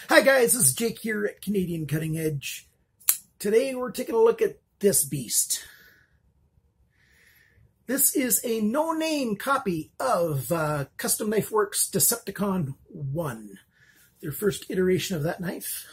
Hi guys, this is Jake here at Canadian Cutting Edge. Today we're taking a look at this beast. This is a no-name copy of Custom Knife Works Decepticon 1, their first iteration of that knife.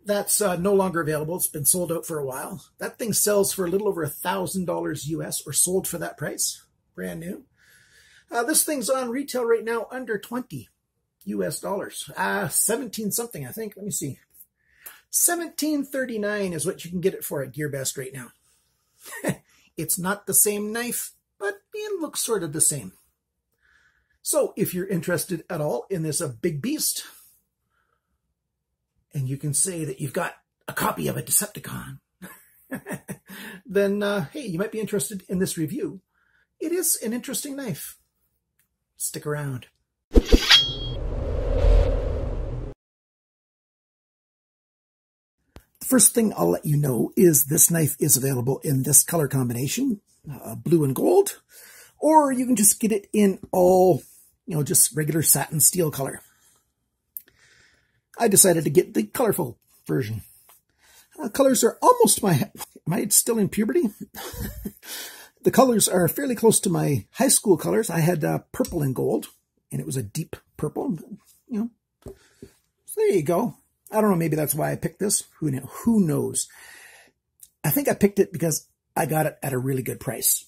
That's no longer available. It's been sold out for a while. That thing sells for a little over $1,000 US, or sold for that price, brand new. This thing's on retail right now under 20 US dollars. 17 something, I think. Let me see. $17.39 is what you can get it for at GearBest right now. It's not the same knife, but it looks sort of the same. So if you're interested at all in this big beast, and you can say that you've got a copy of a Decepticon, then hey, you might be interested in this review. It is an interesting knife. Stick around. First thing I'll let you know is this knife is available in this color combination, blue and gold, or you can just get it in all, just regular satin steel color. I decided to get the colorful version. Colors are almost am I still in puberty? The colors are fairly close to my high school colors. I had purple and gold, and it was a deep purple, So there you go. I don't know, maybe that's why I picked this. Who knows? I think I picked it because I got it at a really good price.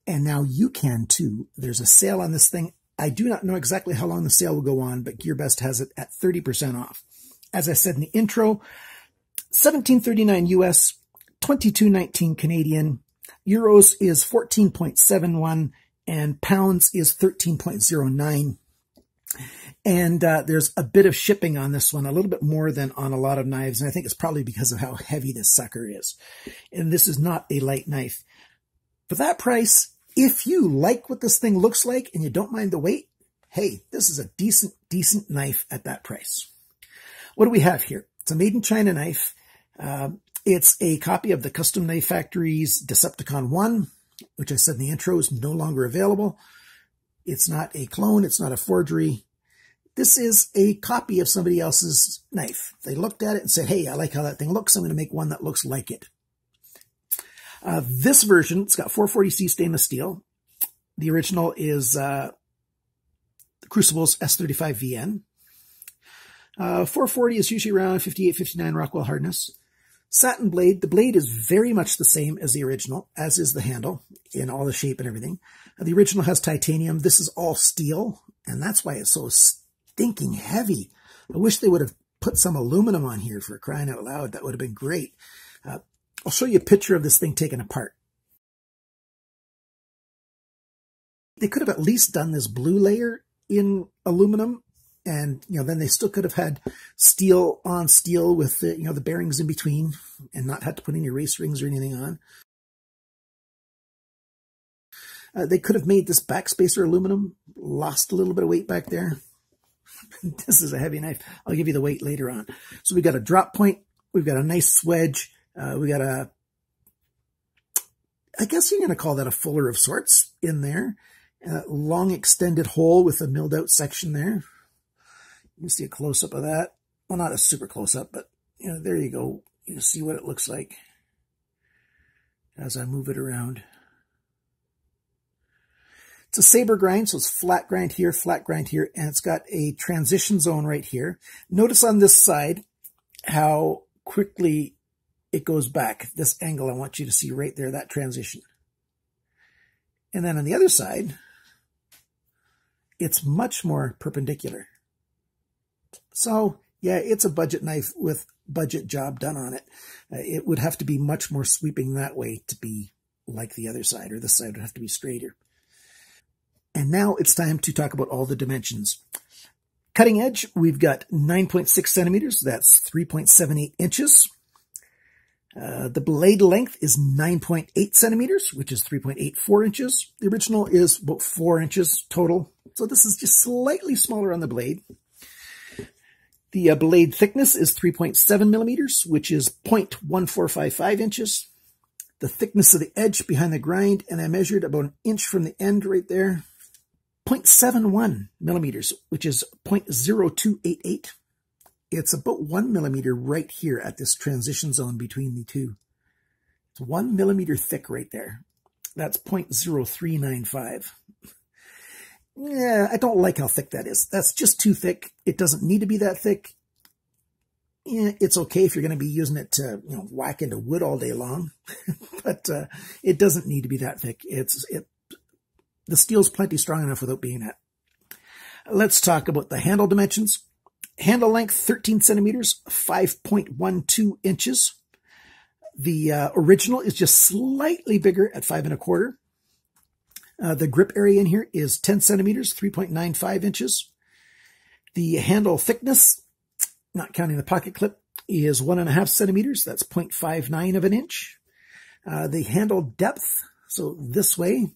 And now you can too. There's a sale on this thing. I do not know exactly how long the sale will go on, but GearBest has it at 30% off. As I said in the intro, $17.39 US, $22.19 Canadian. Euros is 14.71 and pounds is 13.09. And there's a bit of shipping on this one, a little bit more than on a lot of knives. And I think it's probably because of how heavy this sucker is. And this is not a light knife. For that price, if you like what this thing looks like and you don't mind the weight, hey, this is a decent knife at that price. What do we have here? It's a made in China knife. It's a copy of the Custom Knife Factory's Decepticon 1, which I said in the intro is no longer available. It's not a clone. It's not a forgery. This is a copy of somebody else's knife. They looked at it and said, hey, I like how that thing looks. I'm going to make one that looks like it. This version, it's got 440C stainless steel. The original is Crucible's S35VN. 440 is usually around 58, 59 Rockwell hardness. Satin blade. The blade is very much the same as the original, as is the handle in all the shape and everything. The original has titanium. This is all steel, and that's why it's so stinking heavy. I wish they would have put some aluminum on here, for crying out loud. That would have been great. I'll show you a picture of this thing taken apart. They could have at least done this blue layer in aluminum, and then they still could have had steel on steel with the, the bearings in between, and not had to put any race rings or anything on. They could have made this backspacer aluminum, lost a little bit of weight back there. This is a heavy knife. I'll give you the weight later on. So we've got a drop point. We've got a nice swedge. We got I guess you're going to call that a fuller of sorts in there. A long extended hole with a milled out section there. You can see a close-up of that. Well, not a super close-up, but there you go. You can see what it looks like as I move it around. It's a saber grind, so it's flat grind here, and it's got a transition zone right here. Notice on this side how quickly it goes back. This angle I want you to see right there, that transition. And then on the other side, it's much more perpendicular. So, yeah, it's a budget knife with budget job done on it. It would have to be much more sweeping that way to be like the other side, or this side would have to be straighter. And now it's time to talk about all the dimensions. Cutting edge, we've got 9.6 centimeters. That's 3.78 inches. The blade length is 9.8 centimeters, which is 3.84 inches. The original is about 4 inches total. So this is just slightly smaller on the blade. The blade thickness is 3.7 millimeters, which is 0.1455 inches. The thickness of the edge behind the grind, and I measured about 1 inch from the end right there. 0.71 millimeters, which is 0.0288. It's about 1 millimeter right here at this transition zone between the two. It's 1 millimeter thick right there. That's 0.0395. Yeah, I don't like how thick that is. That's just too thick. It doesn't need to be that thick. Yeah, it's okay if you're going to be using it to, whack into wood all day long, but it doesn't need to be that thick. The steel's plenty strong enough without being that. Let's talk about the handle dimensions. Handle length 13 centimeters, 5.12 inches. The original is just slightly bigger at 5 1/4. The grip area in here is 10 centimeters, 3.95 inches. The handle thickness, not counting the pocket clip, is 1.5 centimeters. That's 0.59 of an inch. The handle depth, so this way,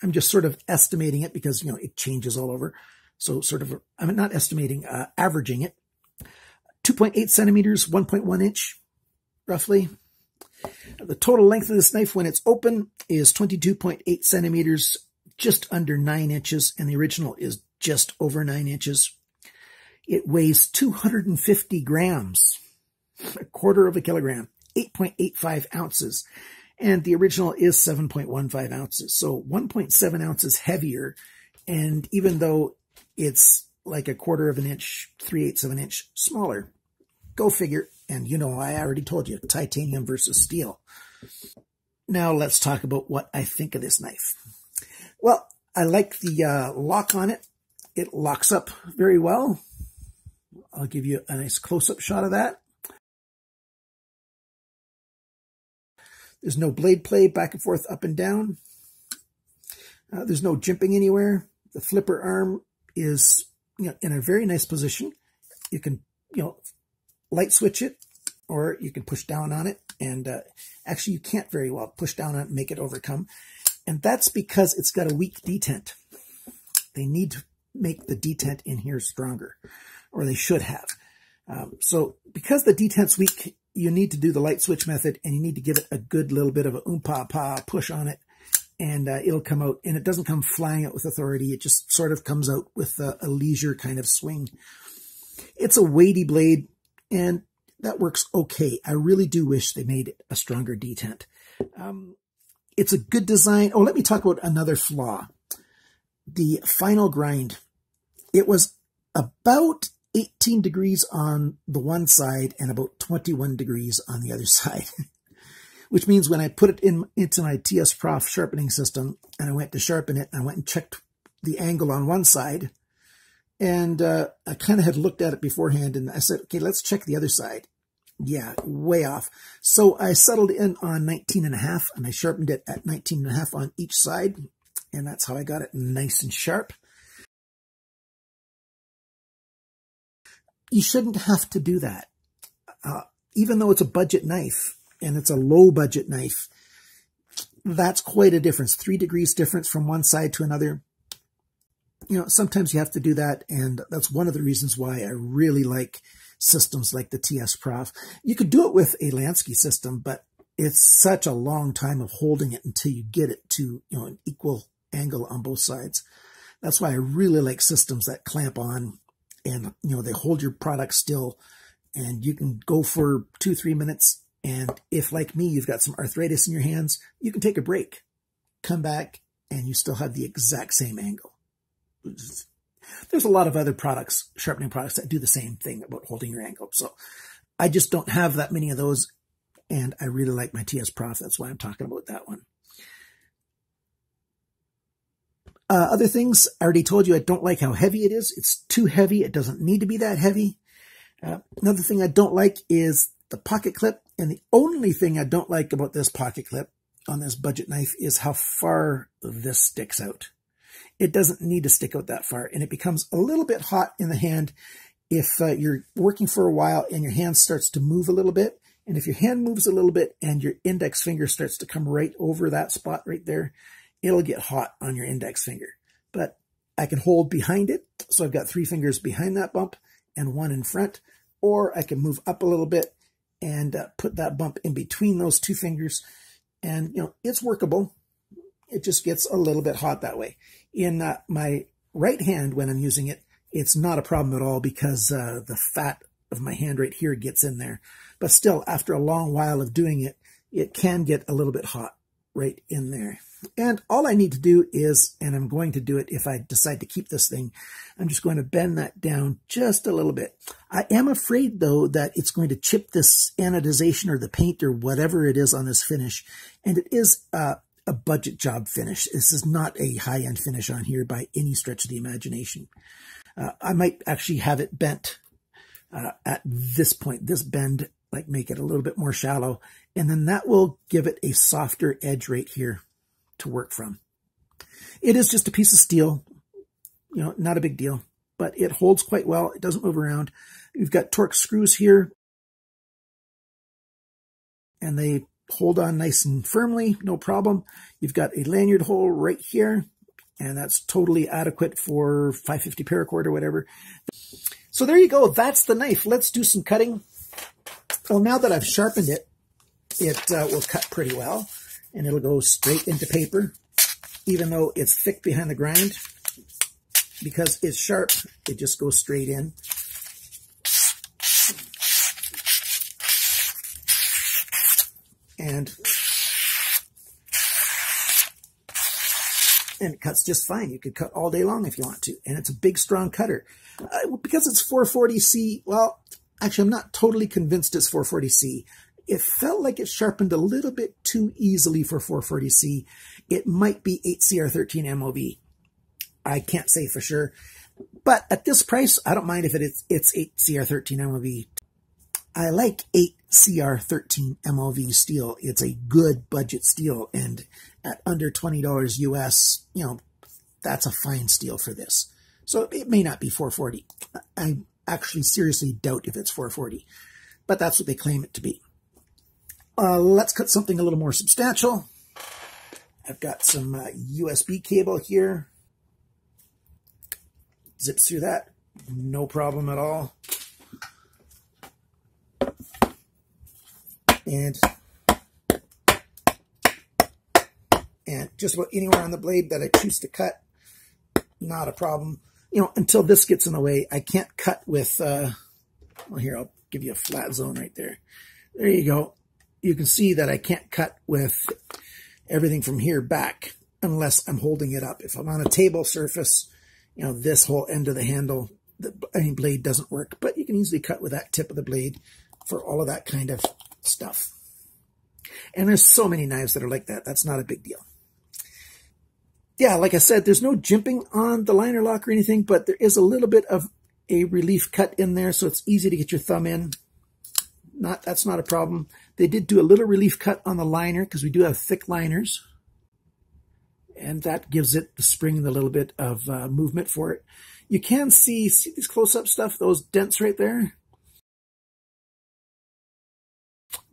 I'm just sort of estimating it because, it changes all over. So I'm not estimating, averaging it. 2.8 centimeters, 1.1 inch, roughly. The total length of this knife when it's open is 22.8 centimeters, just under 9 inches, and the original is just over 9 inches. It weighs 250 grams, 1/4 kilogram, 8.85 ounces, and the original is 7.15 ounces, so 1.7 ounces heavier, and even though it's like 1/4 of an inch, 3/8 of an inch smaller, go figure, and I already told you, titanium versus steel. Now let's talk about what I think of this knife. Well, I like the lock on it. It locks up very well. I'll give you a nice close-up shot of that. There's no blade play back and forth, up and down. There's no jimping anywhere. The flipper arm is, in a very nice position. You can, light switch it, or you can push down on it. And actually, you can't very well push down on it and make it overcome. And that's because it's got a weak detent. They need to make the detent in here stronger, or they should have. So because the detent's weak, you need to do the light switch method, and you need to give it a good little bit of a pa push on it, and it'll come out. And it doesn't come flying out with authority. It just sort of comes out with a leisure kind of swing. It's a weighty blade, and that works okay. I really do wish they made it a stronger detent. It's a good design. Oh, let me talk about another flaw. The final grind. It was about 18 degrees on the one side and about 21 degrees on the other side, which means when I put it into my TS Prof sharpening system and I went to sharpen it, I went and checked the angle on one side, and I kind of had looked at it beforehand, and I said, okay, let's check the other side. Yeah, way off. So I settled in on 19.5, and I sharpened it at 19.5 on each side, and that's how I got it nice and sharp. You shouldn't have to do that. Even though it's a budget knife, and it's a low budget knife, that's quite a difference. 3 degrees difference from one side to another. Sometimes you have to do that, and that's one of the reasons why I really like systems like the TS Prof. You could do it with a Lansky system, but it's such a long time of holding it until you get it to an equal angle on both sides. That's why I really like systems that clamp on, and they hold your product still, and you can go for 2-3 minutes. And if, like me, you've got some arthritis in your hands, you can take a break, come back, and you still have the exact same angle. There's a lot of other products, sharpening products, that do the same thing about holding your angle. So I just don't have that many of those, and I really like my TS Prof. That's why I'm talking about that one. Other things, I already told you I don't like how heavy it is. It's too heavy. It doesn't need to be that heavy. Another thing I don't like is the pocket clip. And the only thing I don't like about this pocket clip on this budget knife is how far this sticks out. It doesn't need to stick out that far, and it becomes a little bit hot in the hand if you're working for a while and your hand starts to move a little bit. And if your hand moves a little bit and your index finger starts to come right over that spot right there, it'll get hot on your index finger. But I can hold behind it, so I've got 3 fingers behind that bump and 1 in front, or I can move up a little bit and put that bump in between those 2 fingers, and it's workable. It just gets a little bit hot that way. In my right hand when I'm using it, it's not a problem at all because the fat of my hand right here gets in there. But still, after a long while of doing it, it can get a little bit hot right in there. And all I need to do is, and I'm going to do it if I decide to keep this thing, I'm just going to bend that down just a little bit. I am afraid, though, that it's going to chip this anodization or the paint or whatever it is on this finish. And it is a budget job finish. This is not a high-end finish on here by any stretch of the imagination. I might actually have it bent at this point, this bend, like make it a little bit more shallow. And then that will give it a softer edge right here to work from. It is just a piece of steel, you know, not a big deal, but it holds quite well. It doesn't move around. You've got Torx screws here, and they hold on nice and firmly, no problem. You've got a lanyard hole right here, and that's totally adequate for 550 paracord or whatever. So there you go. That's the knife. Let's do some cutting. Well, now that I've sharpened it, it will cut pretty well, and it'll go straight into paper, even though it's thick behind the grind. Because it's sharp, it just goes straight in. And it cuts just fine. You could cut all day long if you want to. And it's a big, strong cutter. Because it's 440C, well, actually, I'm not totally convinced it's 440C. It felt like it sharpened a little bit too easily for 440C. It might be 8CR13 MOV. I can't say for sure. But at this price, I don't mind if it's 8CR13 MOV. I like 8CR13 MOV steel. It's a good budget steel. And at under $20 US, you know, that's a fine steel for this. So it may not be 440. I actually seriously doubt if it's 440. But that's what they claim it to be. Let's cut something a little more substantial. I've got some USB cable here. Zips through that, no problem at all. And just about anywhere on the blade that I choose to cut, not a problem. You know, until this gets in the way, I can't cut with, well, here, I'll give you a flat zone right there. There you go. You can see that I can't cut with everything from here back unless I'm holding it up. If I'm on a table surface, you know, this whole end of the handle, the blade doesn't work, but you can easily cut with that tip of the blade for all of that kind of stuff. And there's so many knives that are like that. That's not a big deal. Yeah, like I said, there's no jimping on the liner lock or anything, but there is a little bit of a relief cut in there, so it's easy to get your thumb in. That's not a problem. They did do a little relief cut on the liner because we do have thick liners. And that gives it the spring and a little bit of movement for it. You can see these close-up stuff, those dents right there?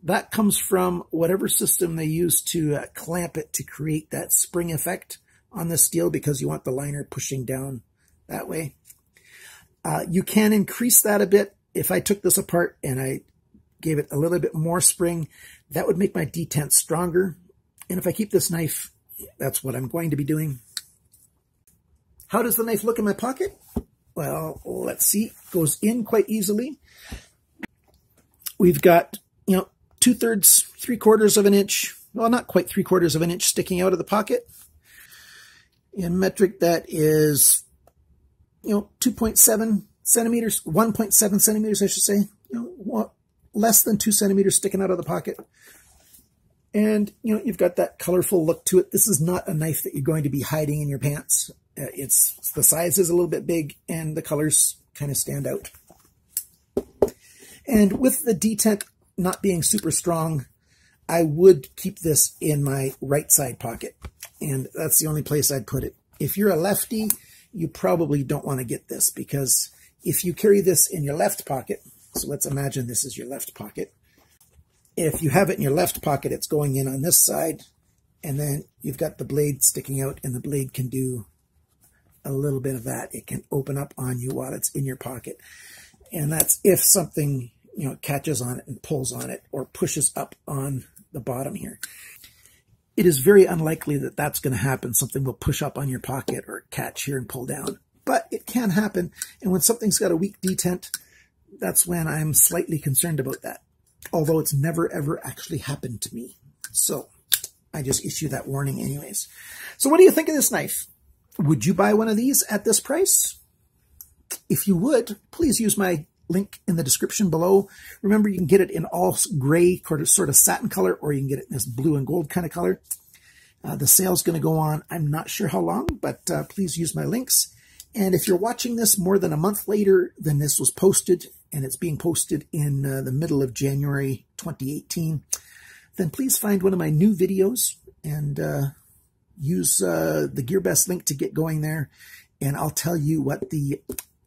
That comes from whatever system they use to clamp it to create that spring effect on the steel because you want the liner pushing down that way. You can increase that a bit. If I took this apart and I gave it a little bit more spring, that would make my detent stronger. And if I keep this knife, that's what I'm going to be doing. How does the knife look in my pocket? Well, let's see. It goes in quite easily. We've got, you know, 2/3, 3/4 of an inch. Well, not quite 3/4 of an inch sticking out of the pocket. In metric, that is, you know, 2.7 centimeters, 1.7 centimeters, I should say. You know, less than 2 centimeters sticking out of the pocket. And, you know, you've got that colorful look to it. This is not a knife that you're going to be hiding in your pants. It's the size is a little bit big and the colors kind of stand out. And with the detent not being super strong, I would keep this in my right side pocket. And that's the only place I'd put it. If you're a lefty, you probably don't want to get this because if you carry this in your left pocket, so let's imagine this is your left pocket. If you have it in your left pocket, it's going in on this side, and then you've got the blade sticking out, and the blade can do a little bit of that. It can open up on you while it's in your pocket. And that's if something, you know, catches on it and pulls on it or pushes up on the bottom here. It is very unlikely that that's going to happen. Something will push up on your pocket or catch here and pull down. but it can happen. And when something's got a weak detent, that's when I'm slightly concerned about that. Although it's never, ever actually happened to me. So I just issue that warning anyways. So what do you think of this knife? Would you buy one of these at this price? If you would, please use my link in the description below. Remember, you can get it in all gray, sort of satin color, or you can get it in this blue and gold kind of color. The sale's going to go on, I'm not sure how long, but please use my links. And if you're watching this more than a month later than this was posted, and it's being posted in the middle of January 2018, then please find one of my new videos and use the GearBest link to get going there. And I'll tell you what the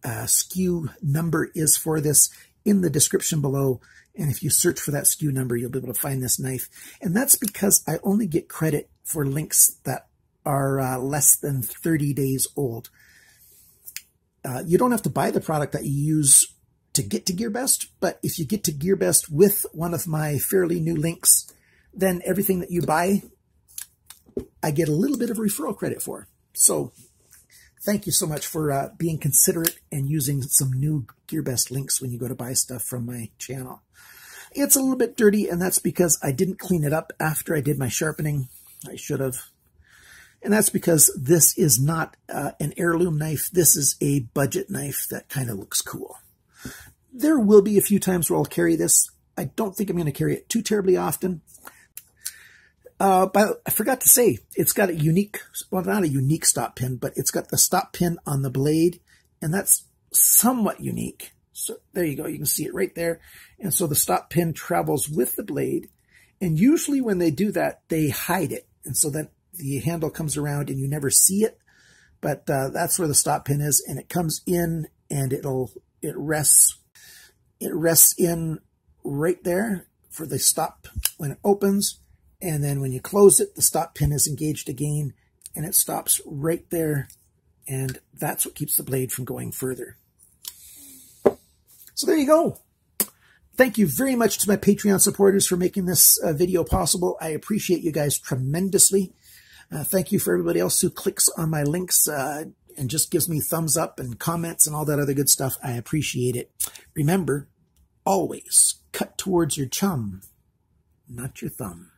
SKU number is for this in the description below. And if you search for that SKU number, you'll be able to find this knife. And that's because I only get credit for links that are less than 30 days old. You don't have to buy the product that you use to get to GearBest, but if you get to GearBest with one of my fairly new links, then everything that you buy, I get a little bit of referral credit for. So thank you so much for being considerate and using some new GearBest links when you go to buy stuff from my channel. It's a little bit dirty, and that's because I didn't clean it up after I did my sharpening. I should have. And that's because this is not an heirloom knife. This is a budget knife that kind of looks cool. There will be a few times where I'll carry this. I don't think I'm going to carry it too terribly often. But I forgot to say, it's got a unique, well, not a unique stop pin, but it's got the stop pin on the blade, and that's somewhat unique. So there you go. You can see it right there. And so the stop pin travels with the blade. And usually when they do that, they hide it. And so that the handle comes around and you never see it. But that's where the stop pin is. And it comes in and it rests in right there for the stop when it opens. And then when you close it, the stop pin is engaged again and it stops right there. And that's what keeps the blade from going further. So there you go. Thank you very much to my Patreon supporters for making this video possible. I appreciate you guys tremendously. Thank you for everybody else who clicks on my links and just gives me thumbs up and comments and all that other good stuff. I appreciate it. Remember, always cut towards your chum, not your thumb.